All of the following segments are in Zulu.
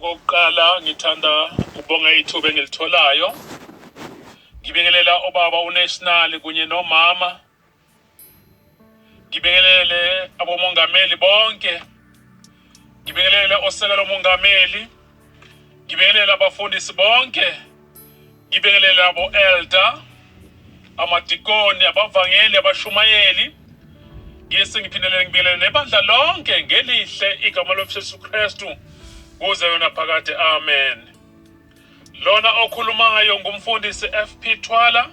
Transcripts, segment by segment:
Okokuqala ngithanda ukubonga ithuba engilitholayo. Ngibingelela obaba uNational kunye nomama. Ngibingelele abomongameli bonke. Ngibingelele osekela umongameli. Ngibingelele abafundisi bonke. Ngibingelele abo elder, amadikoni, abavangeli, abashumayeli. Ngiphindele ngibingelele nebandla lonke ngelihle igama loJesu Kristu. Kuze yona phakade, amen. Lona okhulumayo ngumfundisi FP Thwala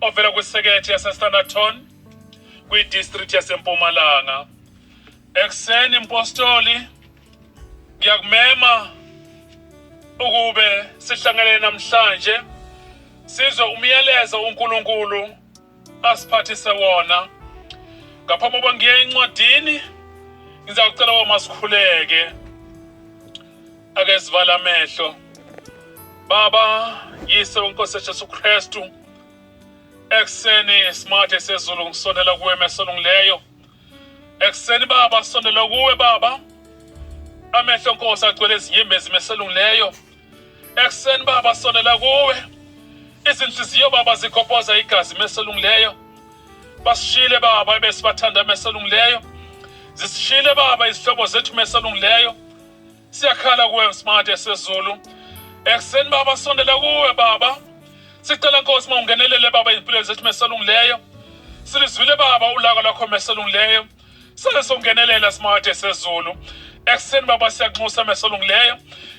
ovela kwisekethe yaseStanderton kwi-district yaseMpumalanga. Ekseni impostoli ngiyakumema ukube sihlangane namhlanje sizwe umyalezo uNkulunkulu asiphathise wona. Ngaphambi kokuba ngiye encwadini ngizakucela wamasikhuleke. Ake sivala amehlo. Baba, yise uNkosi Jesu Kristu, ekseni smart esezulu ngisondela kuwe mesolungileyo. Ekseni baba sondela kuwe baba. Amehlo Nkosi agcwele izinyembezi mesolungileyo. Ekseni baba sondela kuwe. Izinhliziyo baba zikhophoza igazi mesolungileyo. Basishile baba ebesibathanda mesolungileyo. Zisishile baba izihlobo zethu mesolungileyo. Siyakhala kuwe smart esezulu. Ekseni baba sondela kuwe baba. Sicela Nkosi mawungenelele baba izimpilo zethu mesolungileyo. Silizwile baba ulaka lwakho mesolungileyo. Sale songenelela smart esezulu. Ekseni baba siyakunxusa mesolungileyo.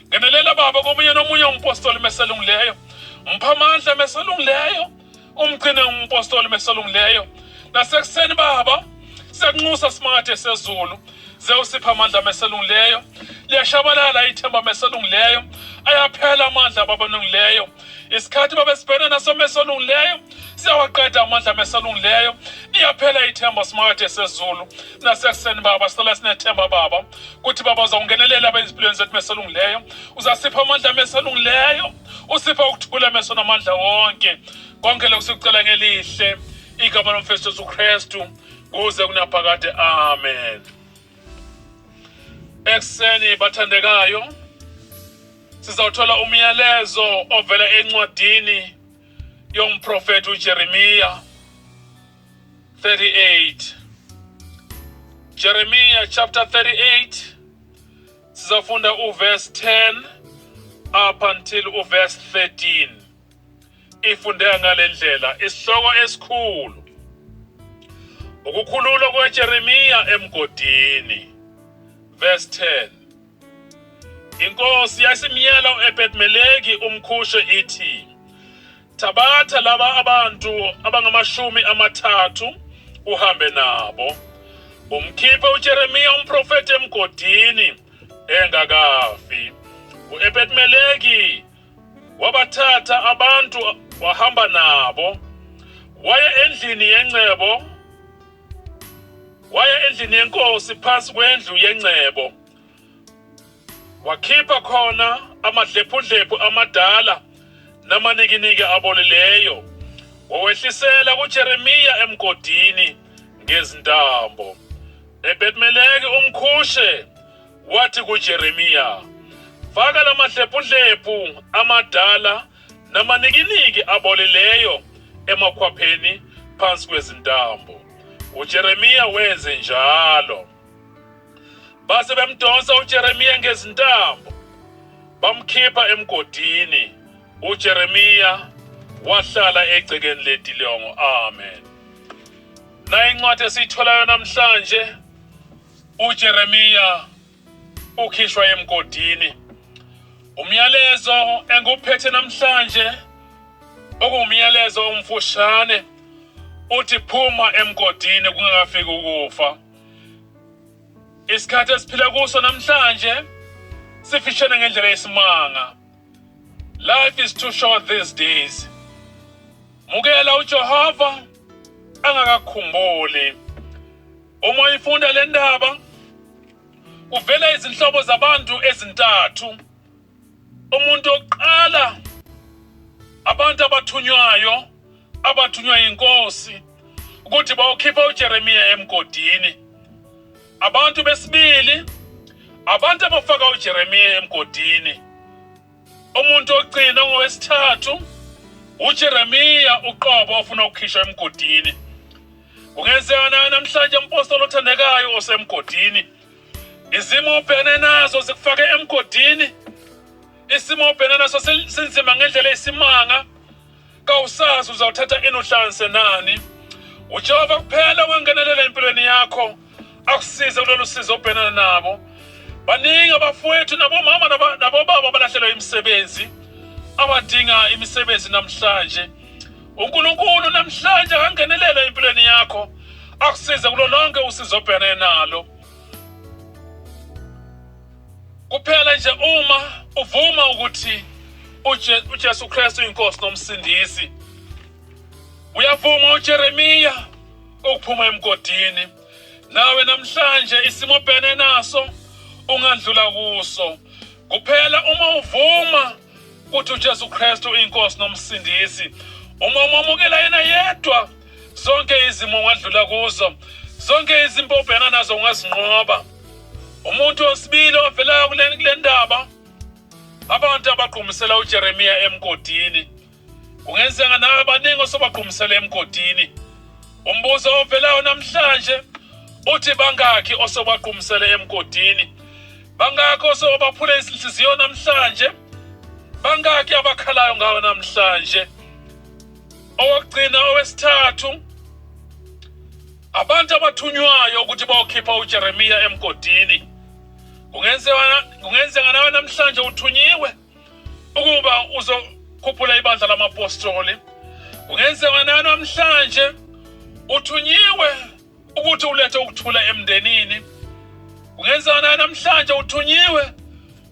Ngenelela baba komunye nomunye umpostoli mesolungileyo. Mpha amandla mesolungileyo. Umgcine umpostoli mesolungileyo. Nasekuseni baba siyakunxusa smart esezulu. Ze usipha amandla mesolungileyo. Liyashabalala ithemba mesolungileyo. Ayaphela amandla baba nongileyo. Isikhathi baba sibhena naso mesolungileyo. Siyawaqeda amandla mesolungileyo. Iyaphela ithemba smart esezulu. Nasekuseni baba sicela sinethemba baba. Kuthi baba uzawungenelela abezimpilweni zethu mesolungileyo. Uzasipha amandla mesolungileyo. Usipha ukuthula meso namandla wonke. Konke lokhu sikucela ngelihle igama lomfesto Jesu Kristu kuze kunaphakade, amen. Ekseni bathandekayo sizawuthola umyalezo ovela encwadini yomprofeti uJeremiya 38. Jeremiah chapter 38 sizafunda uverse 10 up until uverse 13. Ifundeka ngalendlela isihloko esikhulu ukukhululwa kweJeremiya emgodini. Verse 10. Inkosi yasimyela uEbed-Meleki umkhushe ithi, thabatha laba abantu abangamashumi uhambe nabo. Umkhiphe uJeremiya umprofeti emgodini engakafi. uEbed-Meleki wabathatha abantu wahamba nabo. Waya endlini yenkosi phansi kwendlu yengcebo. Wakhipha khona amadlephudlephu amadala namanikiniki abolileyo. Wawehlisela kuJeremiya emgodini ngezintambo. Ebed-Meleki umkhushe wathi kuJeremiya, faka la madlephudlephu amadala namanikiniki abolileyo emakhwapheni phansi kwezintambo. uJeremiya wenze njalo. Base bemdonsa uJeremiya ngezintambo. Bamkhipha emgodini. uJeremiya wahlala egcekeni ledilongo, amen. Na incwadi esiyitholayo namhlanje uJeremiya ukhishwa emgodini. Umyalezo enguphethe namhlanje okuwumyalezo omfushane uthi phuma emgodini kungakafiki ukufa. Isikhathi esiphila kuso namhlanje sifishane ngendlela yesimanga. Life is too short these days. Mukela uJehova angakakhumbuli. Uma ifunda le ndaba kuvela izinhlobo zabantu ezintathu. Umuntu oqala abantu abathunywayo abathunywa inkosi ukuthi bawukhipha uJeremiya emgodini. Abantu besibili abantu abafaka uJeremiya emgodini. Umuntu ogcina ngowesithathu uJeremiya uqobo ofuna ukukhishwa emgodini. Kungenzeka namhlanje umpostoli othandekayo osemgodini. Izimo obhekene nazo zikufake emgodini. Isimo obhekene naso sinzima ngendlela esimanga. Kawusazi uzawuthatha ini uhlanganise nani. uJehova kuphela wangenelela empilweni yakho akusize kulolu sizo obhekene nabo. Baningi abafowethu nabomama nabobaba abalahlekelwe imisebenzi abadinga imisebenzi namhlanje. uNkulunkulu namhlanje angenelela empilweni yakho akusize kulo lonke usizo obhekene nalo. Kuphela nje uma uvuma ukuthi uJesu Kristu inkosi nomsindisi. Uyavuma uJeremiya ukuphuma emgodini. Nawe namhlanje isimo obhekene naso ungandlula kuso. Kuphela uma uvuma ukuthi uJesu Kristu inkosi nomsindisi. Uma umamukela yena yedwa zonke izimo ungadlula kuzo. Zonke izimpo obhekana nazo ungazinqoba. Umuntu osibili ovelayo kule ndaba abantu abaqhumisela uJeremiya emgodini. Kungenzeka nawe abaningi osobaqhumisela emgodini. Umbuzo ovelayo namhlanje uthi bangaki osobaqhumisela emgodini? Bangaki osobaphula izinhliziyo namhlanje? Bangaki abakhalayo ngawe namhlanje? Owokugcina owesithathu abantu abathunywayo ukuthi bayokhipha uJeremiya emgodini. Kungenzeka nawe namhlanje uthunyiwe ukuba uzokhuphula ibandla lamapostoli. Kungenzeka nawe namhlanje uthunyiwe ukuthi ulethe ukuthula emndenini. Kungenzeka nawe namhlanje uthunyiwe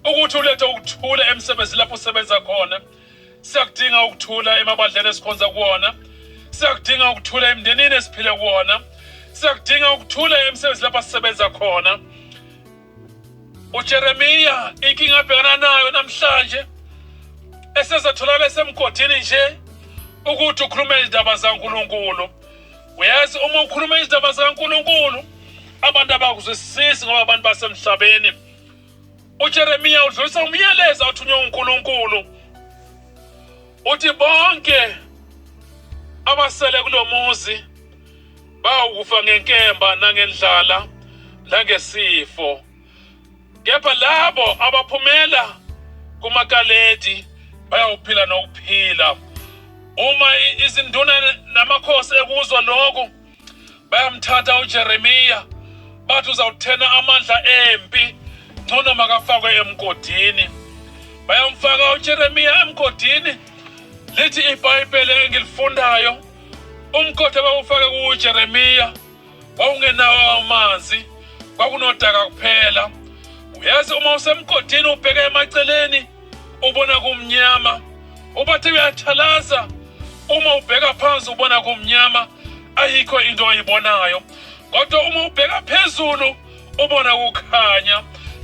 ukuthi ulethe ukuthula emsebenzini lapho usebenza khona. Siyakudinga ukuthula emabandleni esikhonza kuwona. Siyakudinga ukuthula emndenini esiphile kuwona. Siyakudinga ukuthula emsebenzini lapho sisebenza khona. uJeremiya inkinga abhekana nayo namhlanje esezatholakala esemgodini nje ukuthi ukhulume izindaba zikaNkulunkulu. Uyazi uma ukhuluma izindaba zikaNkulunkulu abantu abakuzwisisi ngoba abantu basemhlabeni. uJeremiya udlulisa umyalezo othunywe uNkulunkulu. Uthi bonke abasele kulomuzi bawukufa ngenkemba nangendlala langesifo. Kepha labo abaphumela kumakaledi bayawuphila nokuphila. Uma izinduna namakhosi ekuzwa lokho bayamthatha uJeremiya bathi uzawuthena amandla empi ngcono makafakwe emgodini. Bayamfaka uJeremiya emgodini. Lithi iBhayibheli engilifundayo umgodi abawufake kuJeremiya wawungenawo amanzi kwakunodaka kuphela. Uyazi uma usemgodini ubheke emaceleni ubona kumnyama. Ubathi uyathalaza uma ubheka phansi ubona kumnyama ayikho into oyibonayo. Kodwa uma ubheka phezulu ubona kukhanya.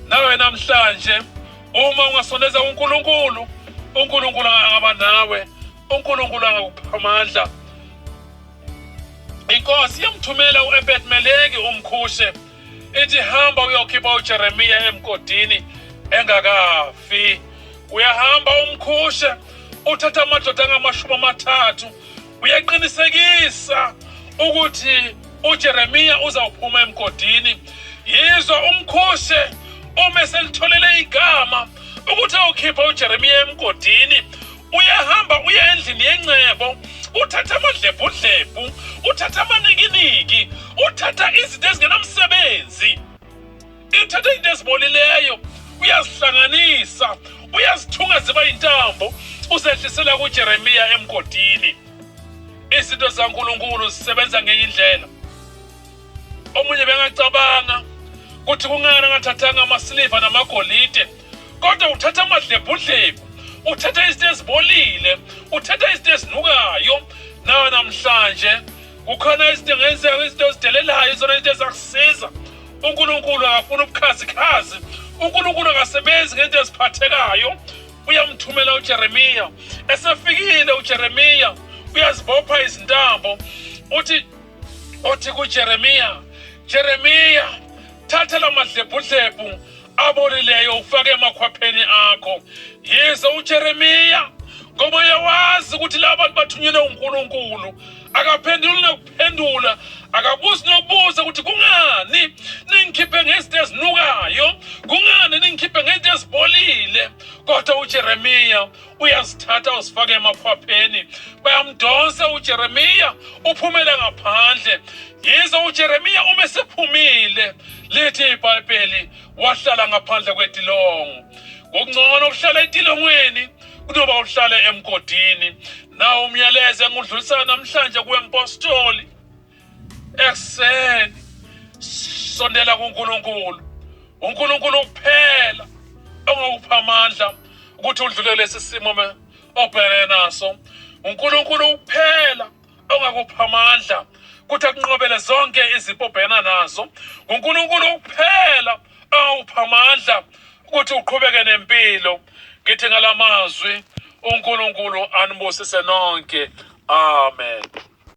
Nawe namhlanje uma ungasondeza uNkulunkulu, uNkulunkulu angaba nawe. uNkulunkulu angakupha amandla. Inkosi yamthumela uEbed-Meleki umkhushe. Ithi hamba uyokhipha uJeremiya emgodini engakafi. Uyahamba umkhushe uthatha amadoda angama-30. Uyaqinisekisa ukuthi uJeremiya uzawuphuma emgodini. Yizwa umkhushe uma selitholele igama ukuthi uyokhipha uJeremiya emgodini. Uyahamba uya endlini yencebo uthatha amadlebhudlebhu, uthatha amanikiniki, uthatha izinto ezingenamsebenzi, uthatha izinto ezibolileyo, uyazihlanganisa, uyazithunga ziba yintambo, uzehlisela kuJeremiya emgodini. Izinto zikaNkulunkulu zisebenza ngenye indlela. Omunye bengacabanga ukuthi kungani angathathanga amasiliva namagolide, kodwa uthatha amadlebhudlebhu, uthatha izinto ezibolile, uthatha izinto ezinukayo. Nawe namhlanje kukhona izinto engenzeka, izinto ezidelelayo, izona izinto ezakusiza. uNkulunkulu akafuna ubukhazikhazi. uNkulunkulu akasebenzi ngento eziphathekayo. Uyamthumela uJeremiya. Esefikile uJeremiya uyazibopha izintambo. Uthi kuJeremiya, Jeremiya, thatha la madlebhudlebhu abolileyo ufake emakhwapheni akho. Yize uJeremiya ngoba uyawazi ukuthi laba bantu bathunyelwe uNkulunkulu, akaphenduli nokuphendula, akabuzi nokubuza ukuthi kungani ningikhiphe ngezinto ezinukayo, kungani ningikhiphe ngezinto ezibolile. Kodwa uJeremiya uyazithatha uzifake emakhwapheni, bayamdonsa uJeremiya uphumele ngaphandle. Yize uJeremiya uma sephumile, lithi iBhayibheli, wahlala ngaphandle kwetilongo. Kungcono ukuhlala etilongweni kunoba uhlale emgodini. Nawo umyalezo engudlulisana namhlanje kuempostoli, ekuseni sondela kuNkulunkulu. uNkulunkulu kuphela ongakupha amandla ukuthi udlule lesi simo obhekene naso. uNkulunkulu kuphela ongakupha amandla ukuthi akunqobele zonke izipho obhekana nazo. uNkulunkulu kuphela ongakupha amandla ukuthi uqhubeke nempilo. Ngithi ngalamazwi uNkulunkulu anibusise nonke. Amen.